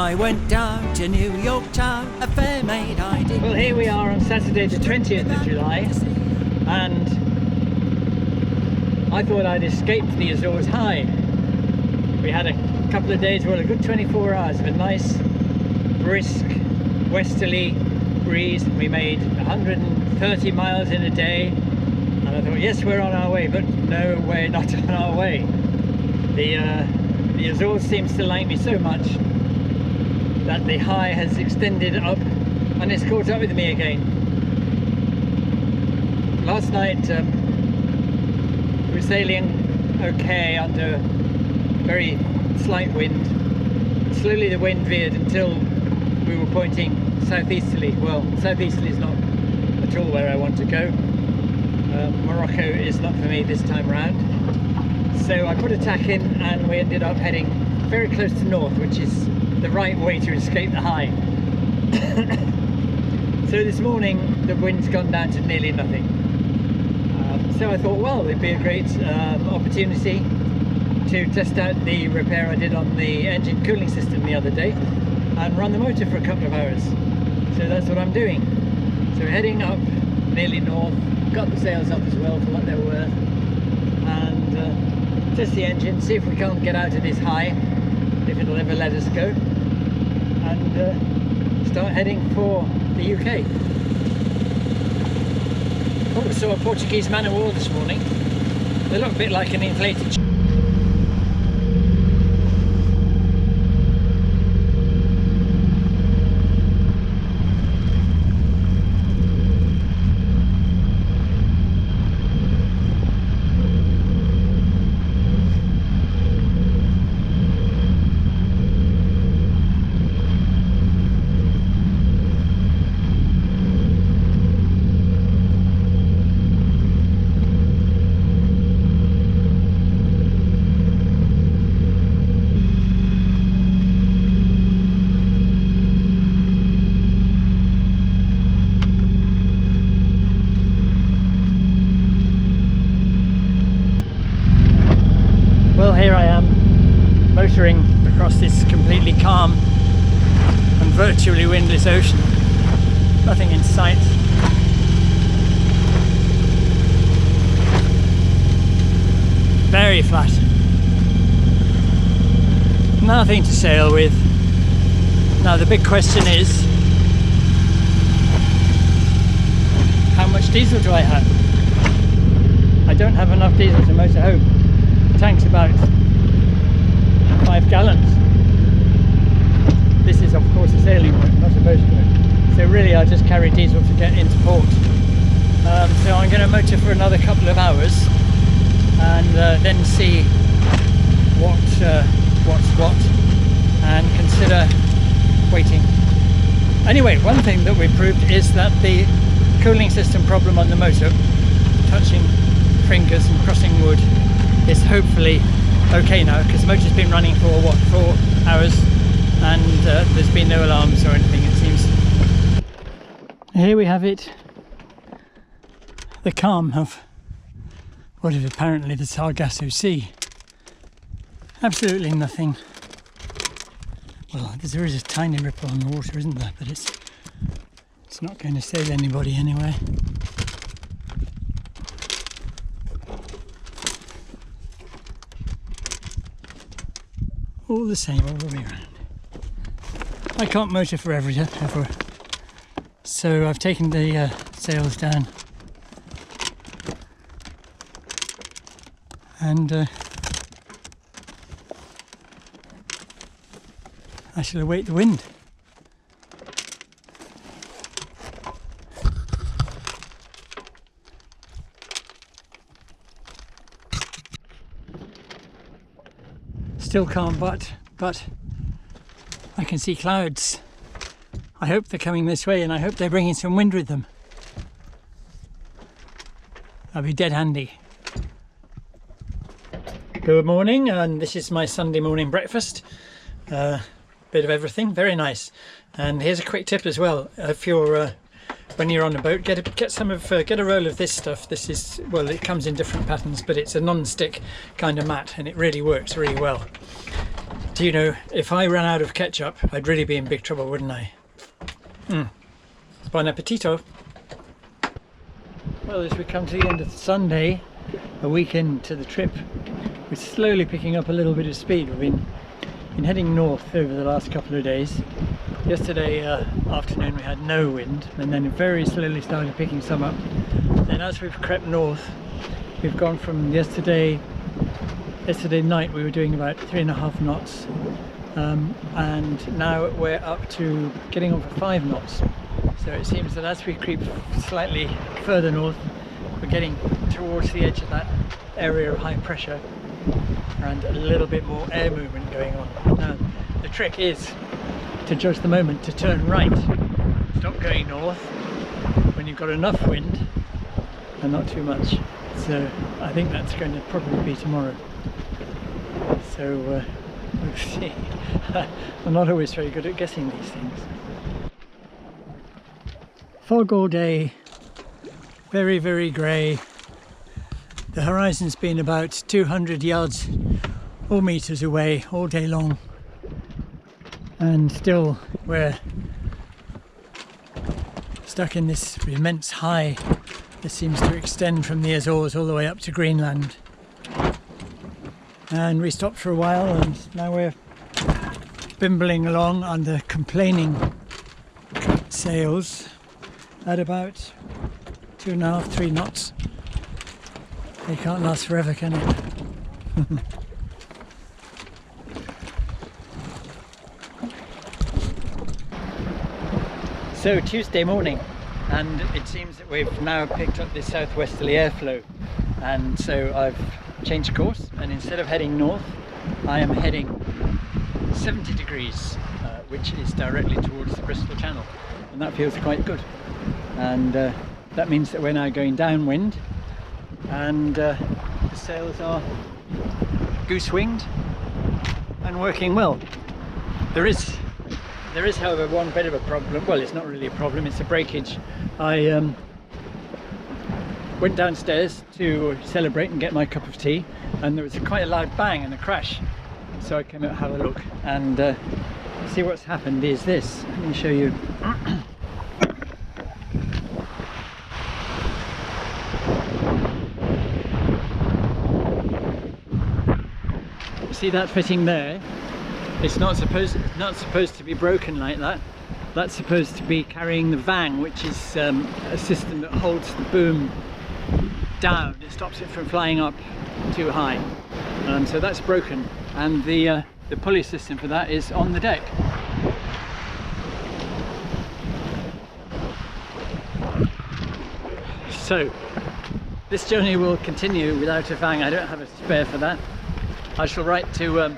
I went down to New York town, a fair maid I did. Well, here we are on Saturday the 20th of July, and I thought I'd escaped the Azores high. We had a couple of days, well, a good 24 hours of a nice, brisk, westerly breeze. We made 130 miles in a day, and I thought, yes, we're on our way, but no, we're not on our way. The Azores seems to like me so much that the high has extended up and it's caught up with me again. Last night we were sailing okay under very slight wind. Slowly the wind veered until we were pointing southeasterly. Well, southeasterly is not at all where I want to go. Morocco is not for me this time round. So I put a tack in and we ended up heading very close to north, which is the right way to escape the high. So this morning the wind's gone down to nearly nothing. So I thought, well, it'd be a great opportunity to test out the repair I did on the engine cooling system the other day and run the motor for a couple of hours. So that's what I'm doing. So we're heading up nearly north, got the sails up as well for what they're worth, and test the engine, see if we can't get out of this high, if it'll ever let us go, and start heading for the UK. Oh, we saw a Portuguese man of war this morning. They look a bit like an inflated here I am, motoring across this completely calm and virtually windless ocean. Nothing in sight. Very flat. Nothing to sail with. Now the big question is, how much diesel do I have? I don't have enough diesel to motor home. The tank's about 5 gallons. This is of course a sailing boat, not a motor boat. So really I just carry diesel to get into port. So I'm going to motor for another couple of hours and then see what's what and consider waiting. Anyway, one thing that we proved is that the cooling system problem on the motor, touching fingers and crossing wood, is hopefully okay now, because the motor's been running for what, 4 hours, and there's been no alarms or anything, it seems. Here we have it, the calm of what is apparently the Sargasso Sea. Absolutely nothing. Well, there is a tiny ripple on the water, isn't there? But it's not going to save anybody anyway. All the same all the way around. I can't motor forever ever, so I've taken the sails down and I shall await the wind. Still calm, but I can see clouds. I hope they're coming this way, and I hope they're bringing some wind with them. That'll be dead handy. Good morning, and this is my Sunday morning breakfast. Bit of everything, very nice. And here's a quick tip as well. If you're when you're on a boat, get a roll of this stuff. This is, well, it comes in different patterns, but it's a non-stick kind of mat, and it really works really well. Do you know, if I ran out of ketchup, I'd really be in big trouble, wouldn't I? Buon appetito! Well, as we come to the end of Sunday, a week into the trip, we're slowly picking up a little bit of speed. We've been heading north over the last couple of days. Yesterday afternoon we had no wind, and then it very slowly started picking some up. Then as we've crept north, we've gone from yesterday night we were doing about 3.5 knots, and now we're up to getting on for 5 knots. So it seems that as we creep slightly further north, we're getting towards the edge of that area of high pressure and a little bit more air movement going on. Now the trick is to judge the moment to turn right, stop going north when you've got enough wind and not too much. So I think that's going to probably be tomorrow. So we'll see. I'm not always very good at guessing these things. Fog all day, very, very grey. The horizon's been about 200 yards or meters away all day long, and still we're stuck in this immense high that seems to extend from the Azores all the way up to Greenland. And we stopped for a while, and now we're bimbling along under complaining sails at about 2.5, 3 knots. They can't last forever, can it? So Tuesday morning, and it seems that we've now picked up this southwesterly airflow, and so I've changed course, and instead of heading north I am heading 70 degrees, which is directly towards the Bristol Channel, and that feels quite good. And that means that we're now going downwind, and the sails are goose winged and working well. There is however one bit of a problem. Well, it's not really a problem, it's a breakage. I went downstairs to celebrate and get my cup of tea, and there was quite a loud bang and a crash, so I came out to have a look, and see what's happened is this. Let me show you. See that fitting there? It's not supposed to be broken like that. That's supposed to be carrying the vang, which is a system that holds the boom down. It stops it from flying up too high. So that's broken, and the pulley system for that is on the deck. So this journey will continue without a vang. I don't have a spare for that. I shall write to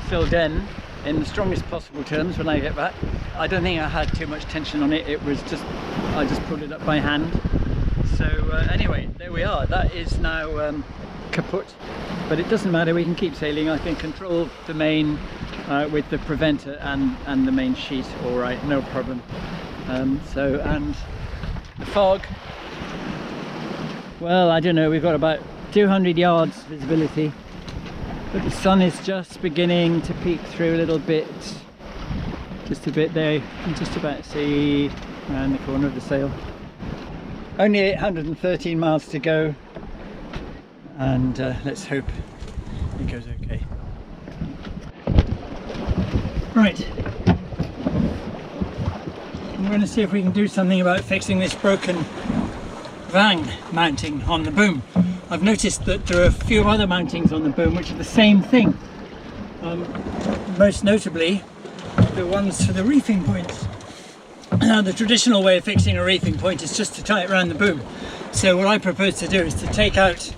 Phil Den in the strongest possible terms when I get back. I don't think I had too much tension on it. It was just, I just pulled it up by hand. So anyway, there we are. That is now kaput, but it doesn't matter. We can keep sailing. I can control the main with the preventer and the main sheet. All right, no problem. And the fog. Well, I don't know. We've got about 200 yards visibility. But the sun is just beginning to peek through a little bit, just a bit there. You can just about see around the corner of the sail. Only 813 miles to go, and let's hope it goes okay. Right, I'm going to see if we can do something about fixing this broken vang mounting on the boom. I've noticed that there are a few other mountings on the boom which are the same thing. Most notably, the ones for the reefing points. Now, the traditional way of fixing a reefing point is just to tie it around the boom. So what I propose to do is to take out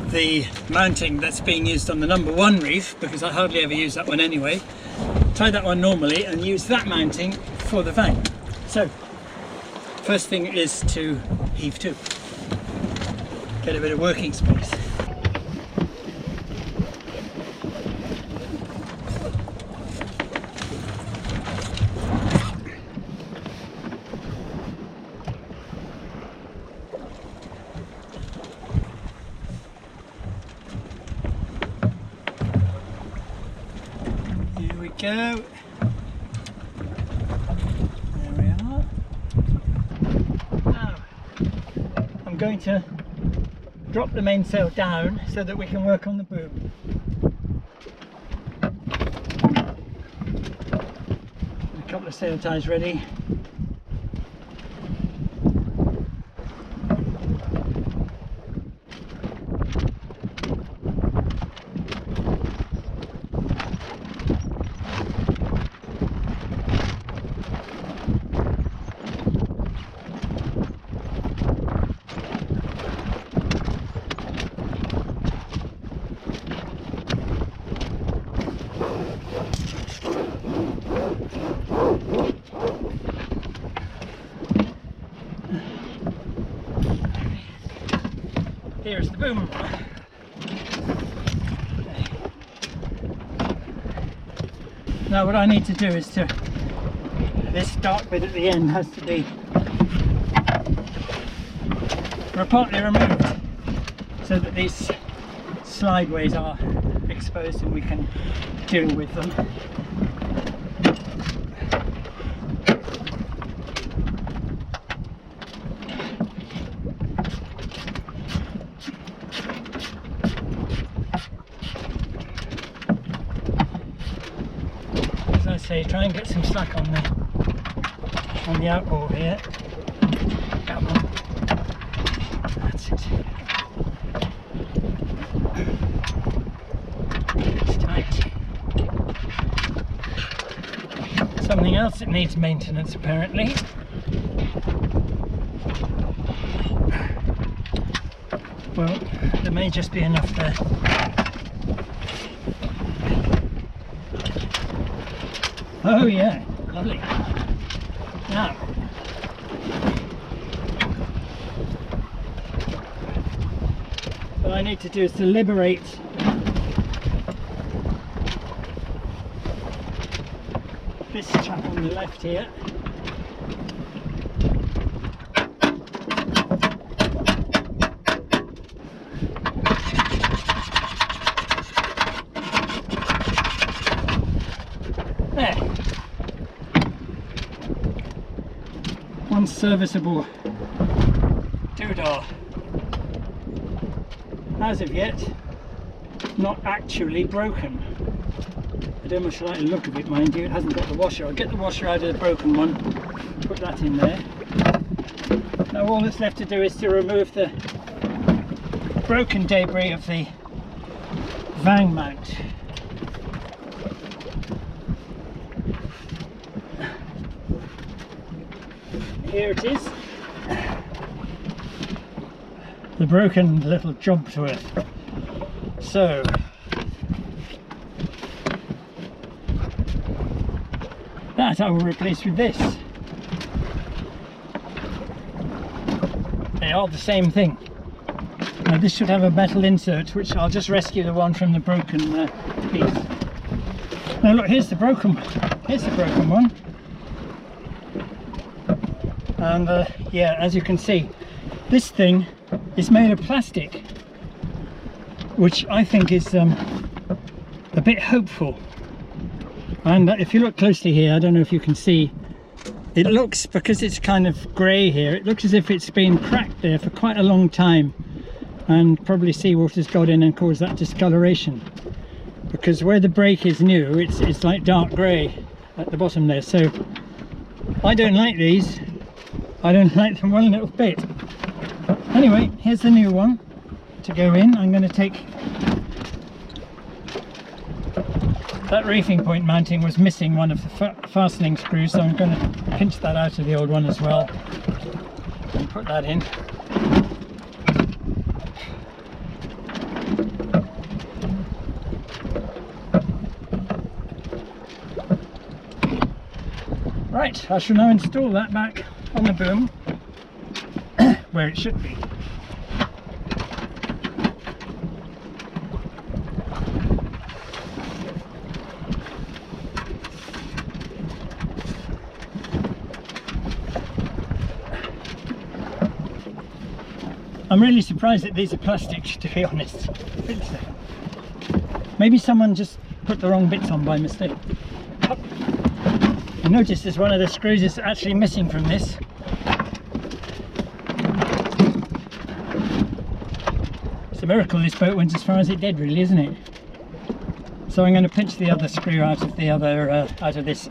the mounting that's being used on the #1 reef, because I hardly ever use that one anyway, tie that one normally and use that mounting for the vang. So, first thing is to heave to. Get a bit of working space. go. There we are. Now, I'm going to drop the mainsail down so that we can work on the boom. A couple of sail ties ready. Here's the boom. Now what I need to do is this dark bit at the end has to be partly removed so that these slideways are exposed and we can deal with them. Say, try and get some slack on the outboard here. Come on. That's it. It's tight. Something else that needs maintenance apparently. Well, there may just be enough there. Oh yeah, lovely. Now, what I need to do is to liberate this chap on the left here. One serviceable doodah. As of yet, not actually broken. I don't much like the look of it, mind you. It hasn't got the washer. I'll get the washer out of the broken one, put that in there. Now all that's left to do is to remove the broken debris of the vang mount. Here it is, the broken little jump to it. So that I will replace with this. They are the same thing. Now this should have a metal insert, which I'll just rescue the one from the broken piece. Now look, here's the broken one. And yeah, as you can see, this thing is made of plastic, which I think is a bit hopeful. And if you look closely here, I don't know if you can see, it looks, because it's kind of grey here, it looks as if it's been cracked there for quite a long time, and probably seawater's got in and caused that discoloration, because where the break is new, it's like dark grey at the bottom there. So I don't like these. I don't like them one little bit. Anyway, here's the new one to go in. I'm going to take that reefing point mounting was missing one of the fastening screws, so I'm going to pinch that out of the old one as well and put that in. Right, I shall now install that back on the boom where it should be. I'm really surprised that these are plastic, to be honest. Maybe someone just put the wrong bits on by mistake. I noticed there's one of the screws is actually missing from this. It's a miracle this boat went as far as it did, really, isn't it? So I'm going to pinch the other screw out of the other out of this,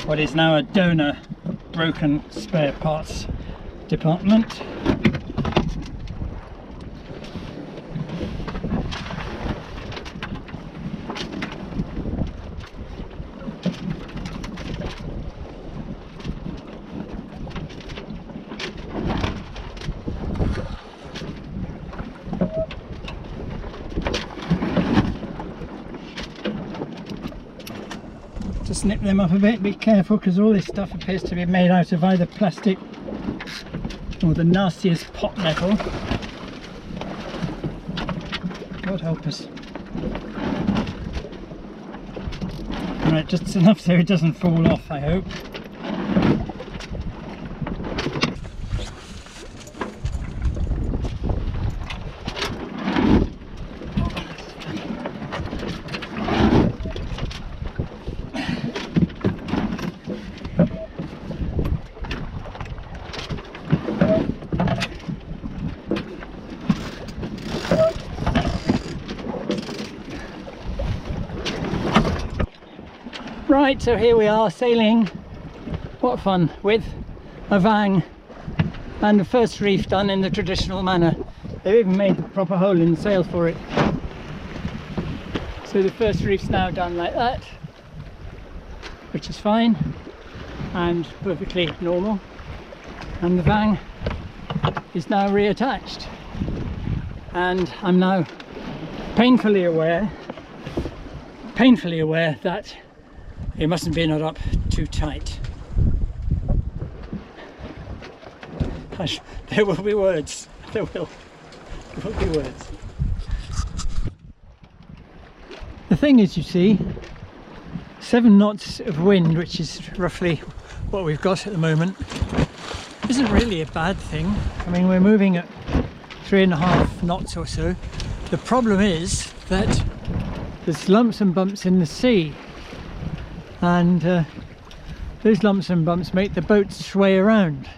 what is now a donor broken spare parts department. To snip them up a bit, be careful because all this stuff appears to be made out of either plastic or the nastiest pot metal. God help us. Right, just enough so it doesn't fall off, I hope. Right, so here we are sailing, what fun, with a vang and the first reef done in the traditional manner. They've even made a proper hole in the sail for it. So the first reef's now done like that, which is fine and perfectly normal, and the vang is now reattached, and I'm now painfully aware that it mustn't be knot up too tight. There will be words. There will be words. The thing is, you see, 7 knots of wind, which is roughly what we've got at the moment, isn't really a bad thing. I mean, we're moving at 3.5 knots or so. The problem is that there's lumps and bumps in the sea, and those lumps and bumps make the boat sway around,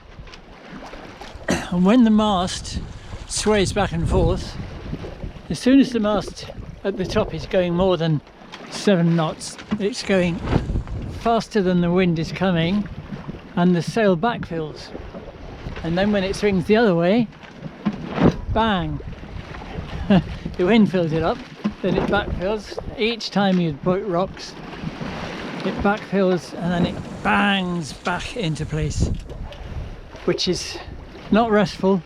and when the mast sways back and forth, as soon as the mast at the top is going more than 7 knots, it's going faster than the wind is coming, and the sail backfills, and then when it swings the other way, bang, the wind fills it up, then it backfills. Each time your boat rocks, it backfills and then it bangs back into place, which is not restful,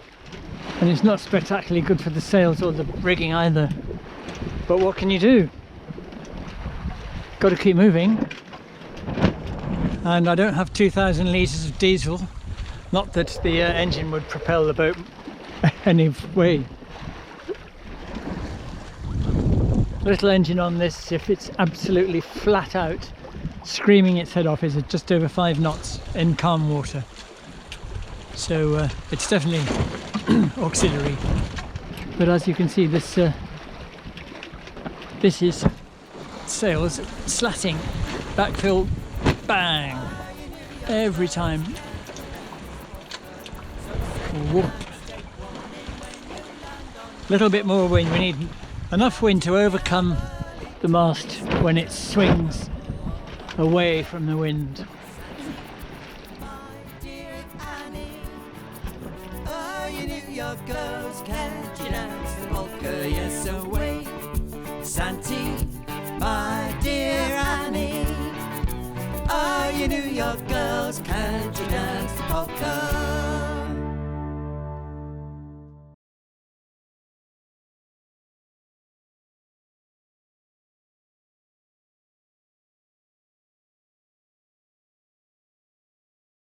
and it's not spectacularly good for the sails or the rigging either. But what can you do? Got to keep moving, and I don't have 2,000 litres of diesel, not that the engine would propel the boat any way. Little engine on this, if it's absolutely flat out, screaming its head off, is at just over 5 knots in calm water. So it's definitely auxiliary. But as you can see, this is sails slatting, backfill, bang, every time. Whoa. Little bit more wind. We need enough wind to overcome the mast when it swings away from the wind. Oh, you New York girls, can't you dance the polka? Yes, away, Santi, my dear Annie. Oh, you New York girls, can't you dance the polka?